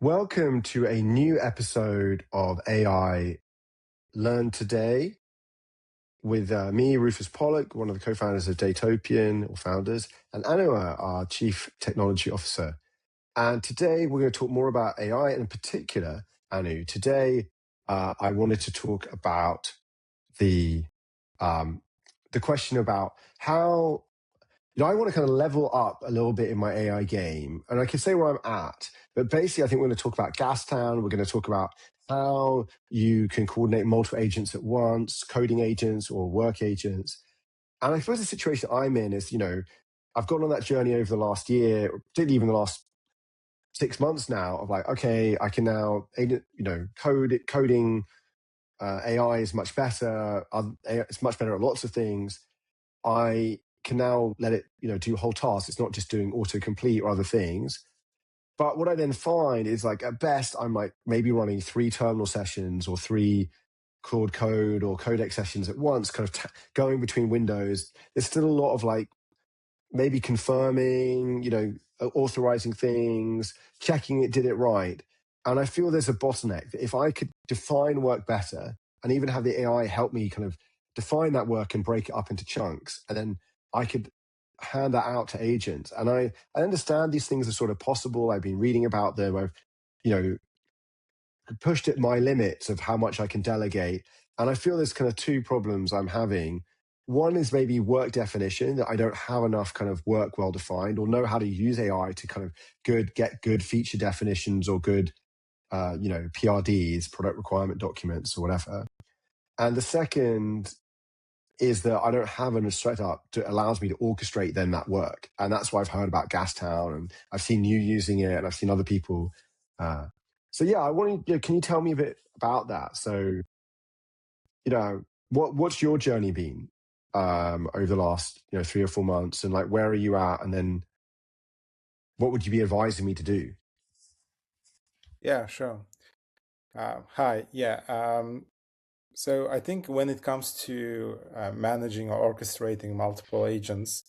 Welcome to a new episode of AI Learn Today with me, Rufus Pollock, one of the co-founders of Datopian, or founders, and Anuar, our Chief Technology Officer. And today we're going to talk more about AI, and in particular, Anu. Today, I wanted to talk about the question about how I want to kind of level up a little bit in my AI game, and I can say where I'm at. But basically, I think we're going to talk about Gastown. We're going to talk about how you can coordinate multiple agents at once, coding agents or work agents. And I suppose the situation I'm in is, I've gone on that journey over the last year, particularly even the last 6 months now, of like, okay, I can now, coding AI is much better. It's much better at lots of things. I can now let it, do whole tasks. It's not just doing autocomplete or other things. But what I then find is, like, at best, I'm like maybe running 3 terminal sessions or 3 Claude code or Codex sessions at once, kind of going between windows. There's still a lot of like maybe confirming, authorizing things, checking it did it right. And I feel there's a bottleneck that if I could define work better and even have the AI help me kind of define that work and break it up into chunks, and then I could hand that out to agents. And I understand these things are sort of possible. I've been reading about them. I've, pushed at my limits of how much I can delegate. And I feel there's kind of 2 problems I'm having. One is maybe work definition, that I don't have enough kind of work well defined or know how to use AI to kind of get good feature definitions or good, PRDs, product requirement documents or whatever. And the second is that I don't have a setup that allows me to orchestrate then that work. And that's why I've heard about Gastown, and I've seen you using it, and I've seen other people. So yeah, I want to, can you tell me a bit about that? So, what's your journey been over the last, 3 or 4 months, and like, where are you at? And then what would you be advising me to do? Yeah, sure. Hi. Yeah. So I think when it comes to managing or orchestrating multiple agents,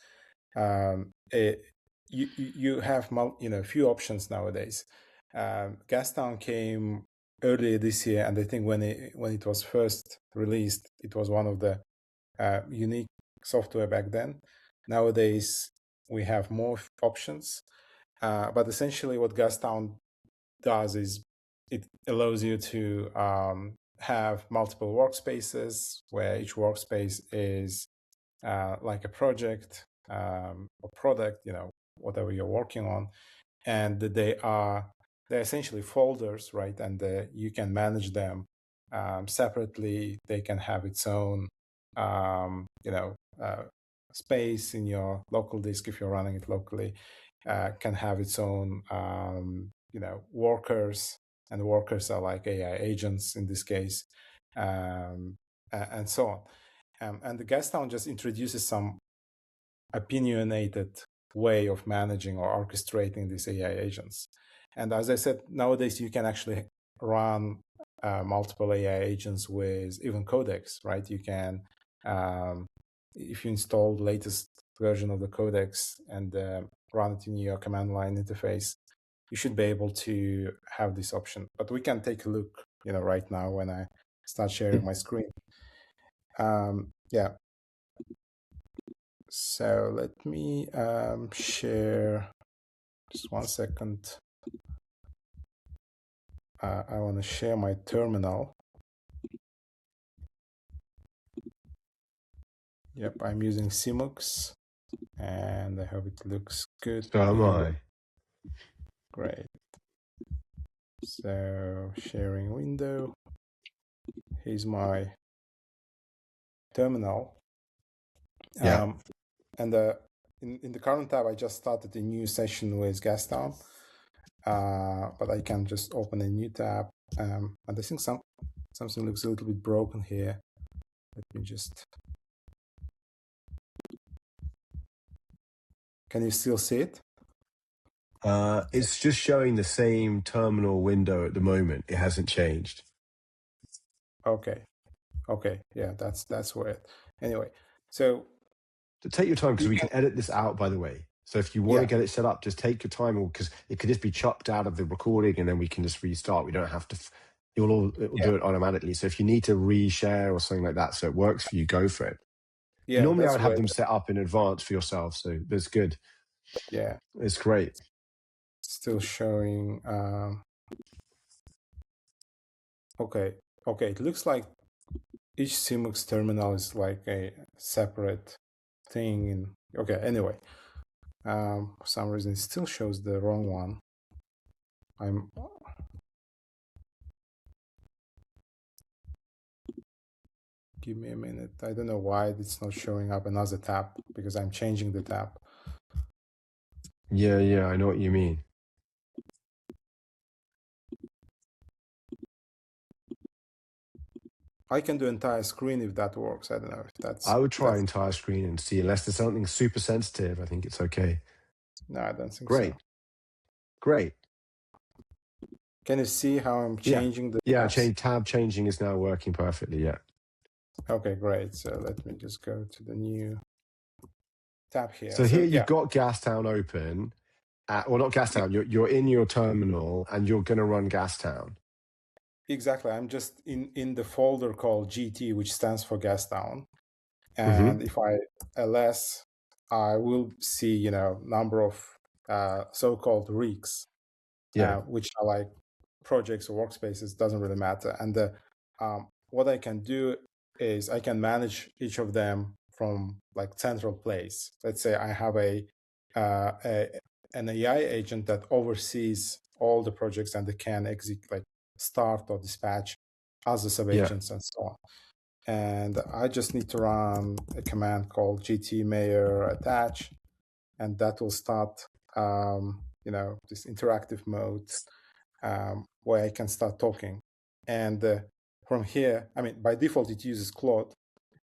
you have few options nowadays. Gastown came earlier this year, and I think when it was first released, it was one of the unique software back then. Nowadays, we have more options, but essentially what Gastown does is it allows you to have multiple workspaces where each workspace is like a project or product, whatever you're working on, and they're essentially folders, right? And you can manage them separately. They can have its own, space in your local disk if you're running it locally. Can have its own, workers, and the workers are like AI agents in this case, and so on. And the Gastown just introduces some opinionated way of managing or orchestrating these AI agents. And as I said, nowadays you can actually run multiple AI agents with even Codex, right? You can, if you install the latest version of the Codex and run it in your command line interface, you should be able to have this option. But we can take a look, right now when I start sharing my screen. Yeah. So let me share, just 1 second. I want to share my terminal. Yep, I'm using Simux, and I hope it looks good. So am I. Great. So sharing window. Here's my terminal. Yeah. And in the current tab, I just started a new session with Gastown, but I can just open a new tab. And I think something looks a little bit broken here. Let me just. Can you still see it? It's just showing the same terminal window at the moment. It hasn't changed. Okay. Yeah, that's weird. Anyway, so take your time, because we can edit this out, by the way. So if you want to get it set up, just take your time, because it could just be chopped out of the recording and then we can just restart. We don't have to, it will do it automatically. So if you need to reshare or something like that, so it works for you, go for it. Yeah, Normally I would have great. them set up in advance for yourself. So that's good. Yeah. It's great. Still showing. Okay. It looks like each CMOX terminal is like a separate thing. Okay, anyway. For some reason, it still shows the wrong one. Give me a minute. I don't know why it's not showing up another tab, because I'm changing the tab. Yeah, I know what you mean. I can do entire screen if that works. I don't know if that's. I would try entire screen and see, unless there's something super sensitive, I think it's okay. No, I don't think so. Great. Can you see how I'm changing the tabs? Tab changing is now working perfectly, yeah. Okay, great. So let me just go to the new tab here. So here you've got Gastown open. Well, not Gastown. You're in your terminal and you're going to run Gastown. Exactly. I'm just in the folder called GT, which stands for Gastown. And if I ls, I will see, number of so-called rigs, which are like projects or workspaces, doesn't really matter. And what I can do is I can manage each of them from like central place. Let's say I have an AI agent that oversees all the projects and they can execute, like start or dispatch other sub-agents and so on. And I just need to run a command called gtmayor attach, and that will start, this interactive mode where I can start talking. And from here, I mean, by default, it uses Claude,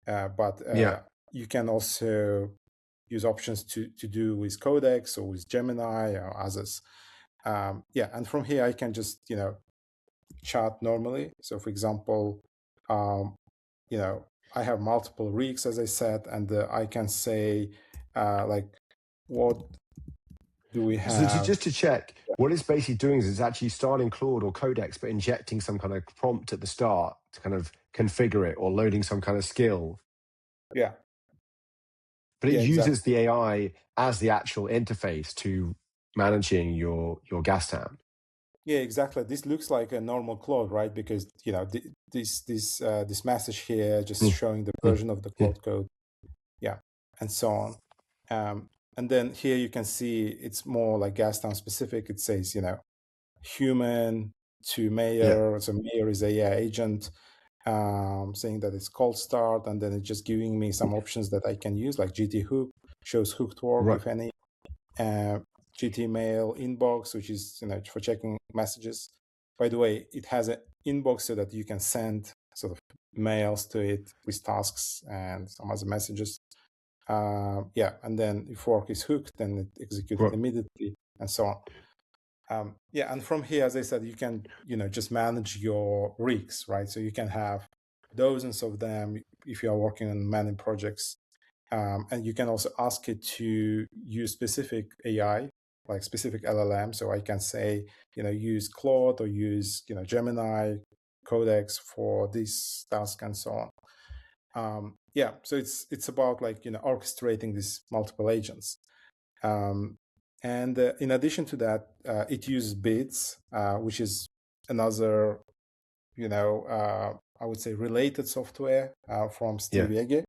but you can also use options to do with Codex or with Gemini or others. And from here, I can just, chat normally. So for example, I have multiple rigs, as I said, and I can say, what do we have? So just to check, what it's basically doing is it's actually starting Claude or Codex, but injecting some kind of prompt at the start to kind of configure it, or loading some kind of skill. Yeah. But it uses the AI as the actual interface to managing your Gastown. Yeah, exactly. This looks like a normal Claude, right? Because this message here just showing the version of the Claude code, and so on. And then here you can see it's more like Gastown specific. It says, human to mayor. So mayor is AI agent, saying that it's cold start, and then it's just giving me some options that I can use, like GT hook shows hooked work, if any. GT mail inbox, which is for checking messages. By the way, it has an inbox so that you can send sort of mails to it with tasks and some other messages. And then if work is hooked, then it executes it immediately, and so on. And from here, as I said, you can just manage your rigs, right? So you can have dozens of them if you are working on many projects, and you can also ask it to use specific AI, like specific LLM. So I can say, use Claude or use Gemini, Codex for this task, and so on. So it's about orchestrating these multiple agents. And in addition to that, it uses bits, which is another, I would say related software from Steve Ege,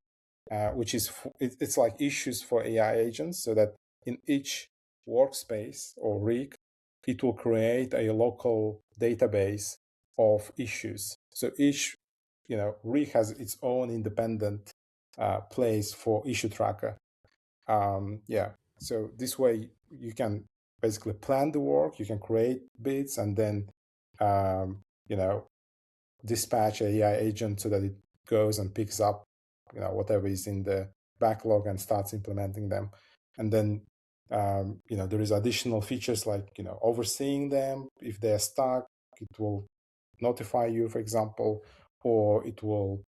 which is it's like issues for AI agents, so that in each workspace or rig, it will create a local database of issues. So each rig has its own independent place for issue tracker. So this way you can basically plan the work, you can create bits, and then dispatch an AI agent so that it goes and picks up whatever is in the backlog and starts implementing them. And then there is additional features like overseeing them. If they're stuck, it will notify you, for example, or it will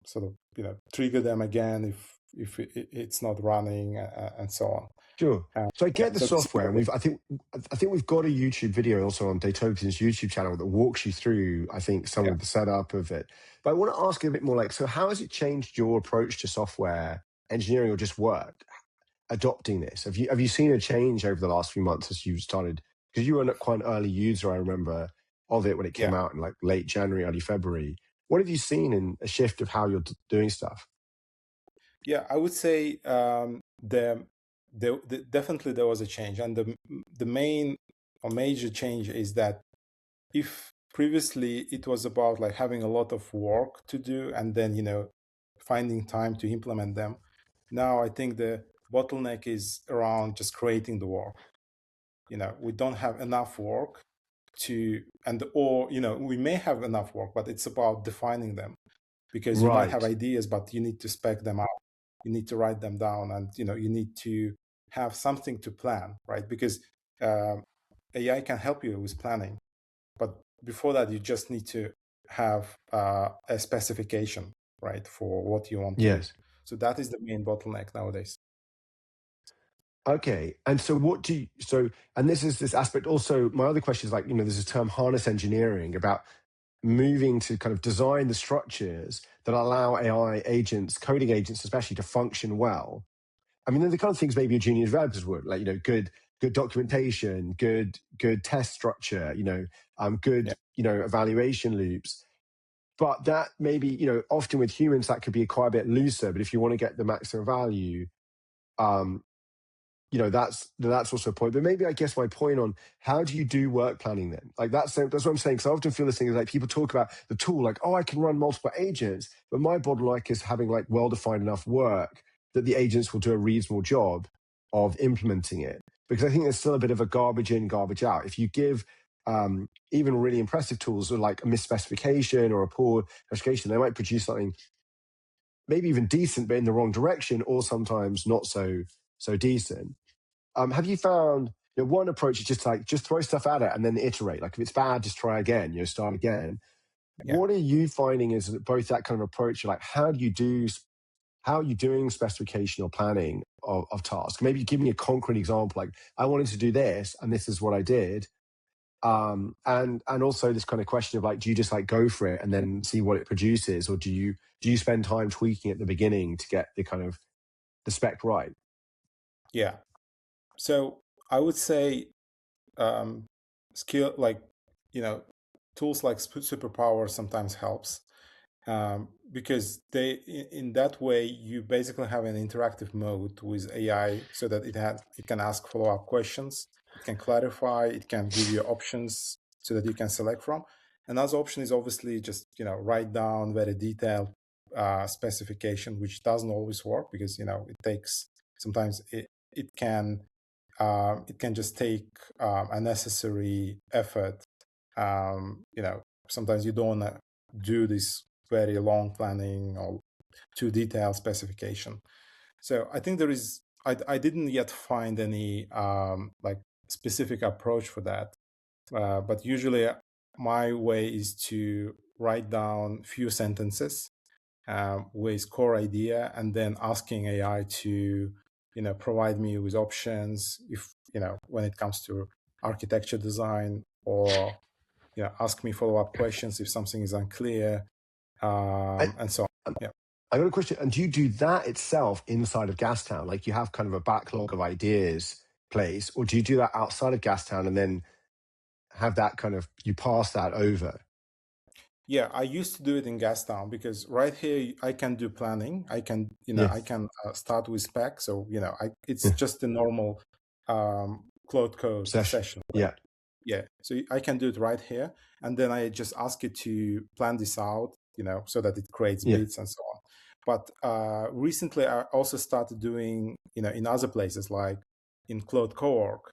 sort of trigger them again if it's not running, and so on. Sure. So I get the So this is software, and I think we've got a YouTube video also on Datopian's YouTube channel that walks you through, I think, some of the setup of it. But I want to ask you a bit more like, so how has it changed your approach to software engineering or just work, adopting this? Have you seen a change over the last few months as you've started? Because you were quite an early user, I remember, of it when it came out in like late January, early February. What have you seen in a shift of how you're doing stuff? Yeah, I would say definitely there was a change, and the main or major change is that if previously it was about like having a lot of work to do and then finding time to implement them, now I think the bottleneck is around just creating the work. We don't have enough work or we may have enough work, but it's about defining them, because you might have ideas, but you need to spec them out. You need to write them down, and you need to have something to plan, right? Because AI can help you with planning, but before that, you just need to have a specification, right, for what you want to do. So that is the main bottleneck nowadays. Okay. And so and this is this aspect also, my other question is like, there's a term harness engineering about moving to kind of design the structures that allow AI agents, coding agents especially, to function well. I mean, they're the kind of things maybe a junior developers would, like, good documentation, good test structure, good, evaluation loops. But that maybe, often with humans, that could be quite a bit looser. But if you want to get the maximum value, that's also a point. But maybe I guess my point on how do you do work planning then? Like that's what I'm saying. Because I often feel this thing is like people talk about the tool, like, oh, I can run multiple agents, but my bottleneck is having like well-defined enough work that the agents will do a reasonable job of implementing it. Because I think there's still a bit of a garbage in, garbage out. If you give even really impressive tools like a misspecification or a poor specification, they might produce something maybe even decent, but in the wrong direction, or sometimes not so decent. Have you found one approach is just throw stuff at it and then iterate? Like if it's bad, just try again, start again. Yeah. What are you finding is both that kind of approach, like how are you doing specification or planning of tasks? Maybe give me a concrete example, like I wanted to do this and this is what I did. And also this kind of question of like, do you just like go for it and then see what it produces? Or do you spend time tweaking at the beginning to get the kind of the spec right? Yeah. So I would say skill, like, tools like Superpower sometimes helps, because in that way you basically have an interactive mode with AI so that it can ask follow-up questions, it can clarify, it can give you options so that you can select from. Another option is obviously just write down very detailed specification, which doesn't always work because it takes sometimes it can just take unnecessary effort. Sometimes you don't want to do this very long planning or too detailed specification. So I think I didn't yet find any like specific approach for that. But usually my way is to write down few sentences with core idea and then asking AI to provide me with options if when it comes to architecture design, or ask me follow-up questions if something is unclear, and so on. Yeah. I got a question. And do you do that itself inside of Gastown? Like you have kind of a backlog of ideas place, or do you do that outside of Gastown and then have that kind of, you pass that over? Yeah, I used to do it in Gastown because right here I can do planning. I can, I can start with spec. So, it's just a normal Claude code session. Right? Yeah. Yeah. So I can do it right here. And then I just ask it to plan this out, so that it creates bits and so on. But recently I also started doing, in other places like in Claude Cowork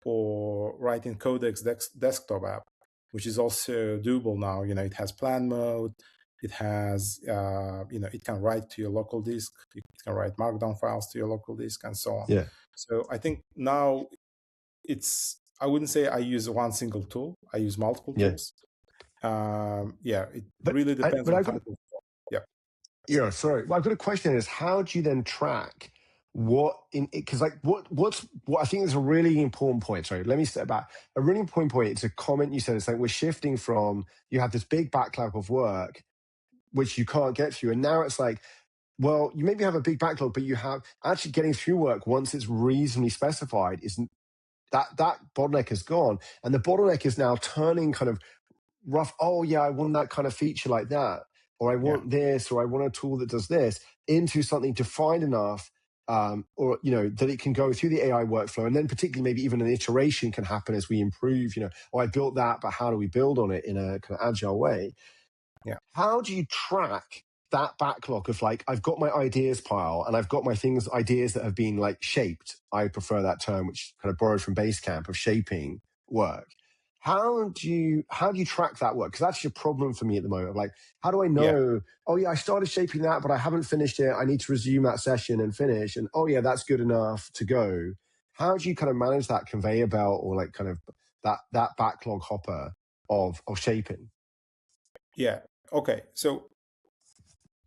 or writing Codex desktop app, which is also doable now. It has plan mode. It has, it can write to your local disk. It can write markdown files to your local disk and so on. Yeah. So I think now I wouldn't say I use one single tool. I use multiple tools. It really depends on type of. Yeah. Yeah, sorry. Well, I've got a question is how do you then track what in because like what I think is a really important point. Sorry, let me step back. A really important point. It's a comment you said. It's like we're shifting from you have this big backlog of work which you can't get through, and now it's like, well, you maybe have a big backlog, but you have actually getting through work once it's reasonably specified is that bottleneck is gone, and the bottleneck is now turning kind of rough, oh yeah, I want that kind of feature like that, or I Yeah, want this, or I want a tool that does this, into something defined enough, or that it can go through the AI workflow, and then particularly maybe even an iteration can happen as we improve. Oh, I built that, but how do we build on it in a kind of agile way? yeah, How do you track that backlog of like, I've got my ideas pile and I've got my ideas that have been like shaped. I prefer that term, which kind of borrowed from Basecamp of shaping work. How do you track that work? Because that's your problem for me at the moment. Like, how do I yeah, know? Oh yeah, I started shaping that, but I haven't finished it. I need to resume that session and finish. And oh yeah, that's good enough to go. How do you kind of manage that conveyor belt or like kind of that backlog hopper of shaping? yeah. Okay, so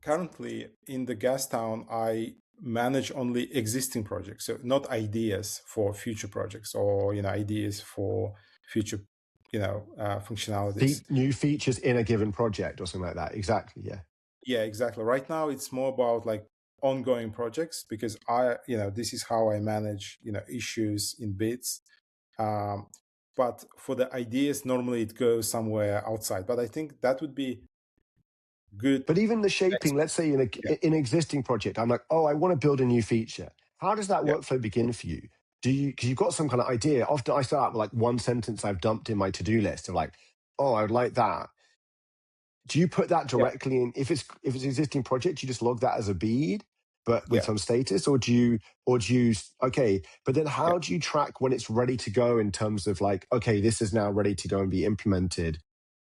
currently in the Gastown, I manage only existing projects, so not ideas for future projects or ideas for future functionalities. New features in a given project or something like that. Exactly. Yeah. Yeah, exactly. Right now, it's more about like ongoing projects because this is how I manage issues in bits. Um, but for the ideas, normally it goes somewhere outside. But I think that would be good. But even the Next. shaping, let's say Yeah, in an existing project, I'm like, oh, I want to build a new feature. How does that yeah, workflow begin for you? Because you've got some kind of idea. Often I start out with like one sentence I've dumped in my to-do list of like, oh, I would like that. Do you put that yeah, directly in? If it's an existing project, you just log that as a bead, but with yeah, some status, or do you okay? But then yeah. how do you track when it's ready to go in terms of like, okay, this is now ready to go and be implemented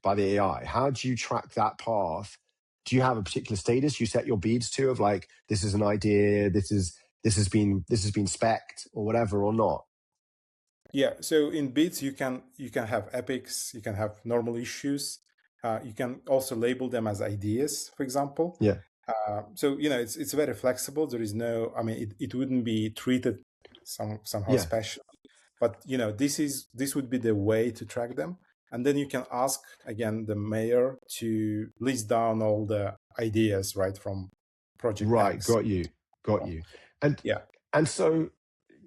by the AI? How do you track that path? Do you have a particular status you set your beads to of like, this is an idea, this has been specced or whatever or not? Yeah, so in bits you can have epics, you can have normal issues. You can also label them as ideas, for example. Yeah. So it's very flexible. There is no, I mean, it wouldn't be treated somehow Yeah. special. But this would be the way to track them, and then you can ask again the mayor to list down all the ideas right from project Right. X. Got you. Got you. And Yeah, so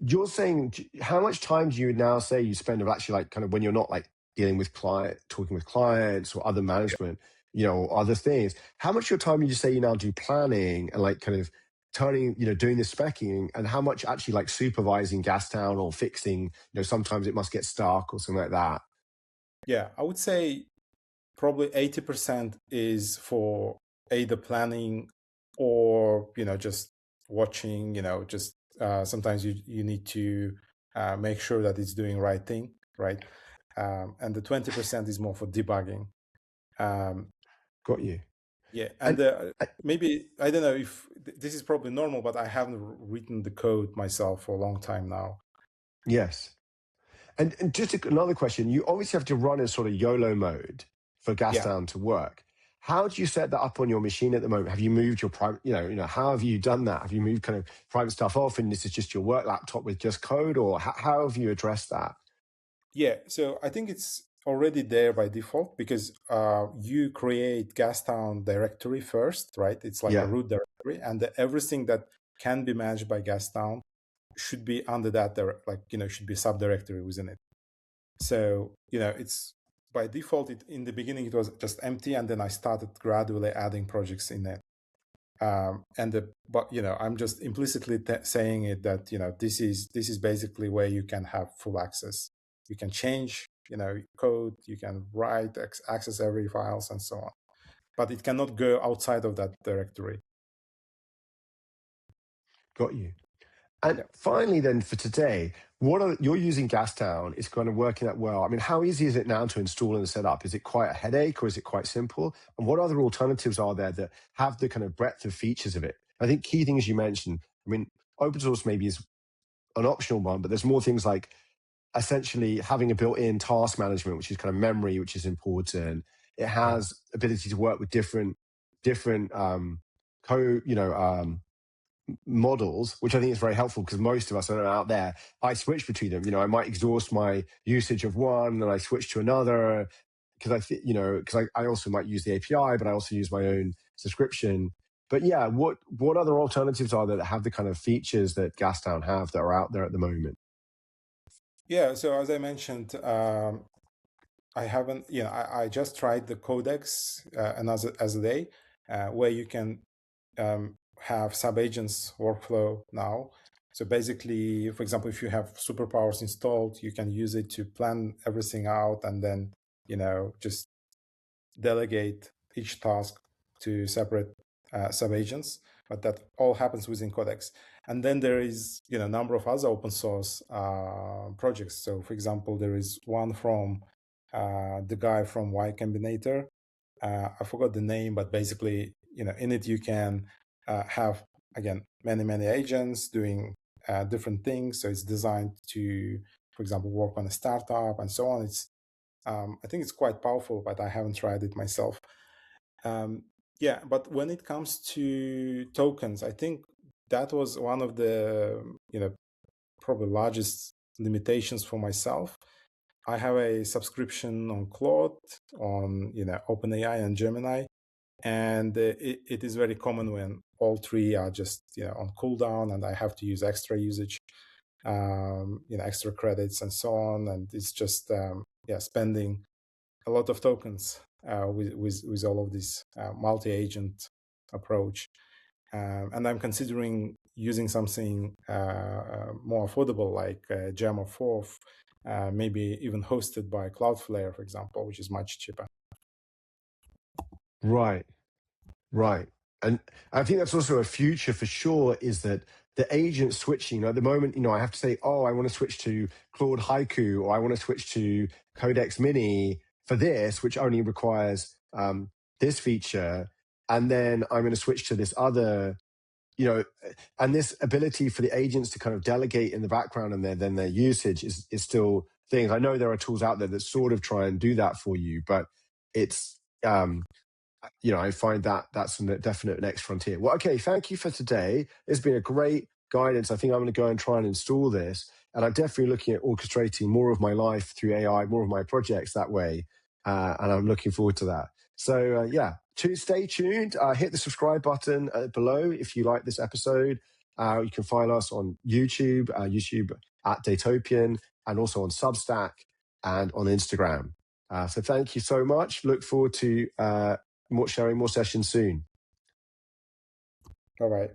you're saying, how much time do you now say you spend of actually like kind of when you're not like dealing with talking with clients or other management, or other things? How much of your time would you say you now do planning and like kind of turning, doing the specking, and how much actually like supervising Gastown or fixing, sometimes it must get stuck or something like that? yeah. I would say probably 80% is for either planning or just watching. Just sometimes you need to make sure that it's doing right thing, right? And the 20% is more for debugging. um, Got you. yeah, and And maybe I don't know if this is probably normal, but I haven't written the code myself for a long time now. yes. And just another question, you obviously have to run in sort of YOLO mode for Yeah. Gastown to work. How do you set that up on your machine at the moment? Have you moved your private, how have you done that? Have you moved kind of private stuff off and this is just your work laptop with just code, or how have you addressed that? Yeah, so I think it's already there by default because you create Gastown directory first, right? It's like a Yeah, root directory, and everything that can be managed by Gastown should be under that should be a subdirectory within it. So it's by default. In the beginning, it was just empty, and then I started gradually adding projects in it. But I'm just implicitly saying it that this is basically where you can have full access. You can change code, you can write, access every files and so on, but it cannot go outside of that directory. got you. And Yeah, finally, then for today, you're using Gastown? It's kind of working out well. I mean, how easy is it now to install and set up? Is it quite a headache or is it quite simple? And what other alternatives are there that have the kind of breadth of features of it? I think key things you mentioned. I mean, open source maybe is an optional one, but there's more things like essentially having a built-in task management, which is kind of memory, which is important. It yeah, has ability to work with different models, which I think is very helpful because most of us are out there. I switch between them. I might exhaust my usage of one, and I switch to another because I also might use the API, but I also use my own subscription. But yeah, what other alternatives are there that have the kind of features that Gastown have that are out there at the moment? Yeah, so as I mentioned, I haven't, I just tried the Codex as a day, where you can have sub-agents workflow now. So basically, for example, if you have superpowers installed, you can use it to plan everything out and then, just delegate each task to separate sub-agents. But that all happens within Codex. And then there is, a number of other open source projects. So for example, there is one from the guy from Y Combinator. I forgot the name, but basically, in it you can have, again, many agents doing different things. So it's designed to, for example, work on a startup and so on. It's I think it's quite powerful, but I haven't tried it myself. Yeah, but when it comes to tokens, I think that was one of the probably largest limitations for myself. I have a subscription on Claude, on OpenAI and Gemini, and it is very common when all three are just on cooldown, and I have to use extra usage, extra credits and so on, and it's just spending a lot of tokens with all of this multi-agent approach. And I'm considering using something more affordable like Gemma 4, maybe even hosted by Cloudflare, for example, which is much cheaper. Right. And I think that's also a future for sure, is that the agent switching, at the moment, I have to say, oh, I want to switch to Claude Haiku, or I want to switch to Codex Mini for this, which only requires this feature. And then I'm going to switch to this other, and this ability for the agents to kind of delegate in the background, and then their usage is still things. I know there are tools out there that sort of try and do that for you, but it's, I find that that's a definite next frontier. Well, okay, thank you for today. It's been a great guidance. I think I'm going to go and try and install this. And I'm definitely looking at orchestrating more of my life through AI, more of my projects that way. And I'm looking forward to that. So, stay tuned. Hit the subscribe button below if you like this episode. You can find us on YouTube, YouTube at Datopian, and also on Substack and on Instagram. So thank you so much. Look forward to sharing more sessions soon. All right.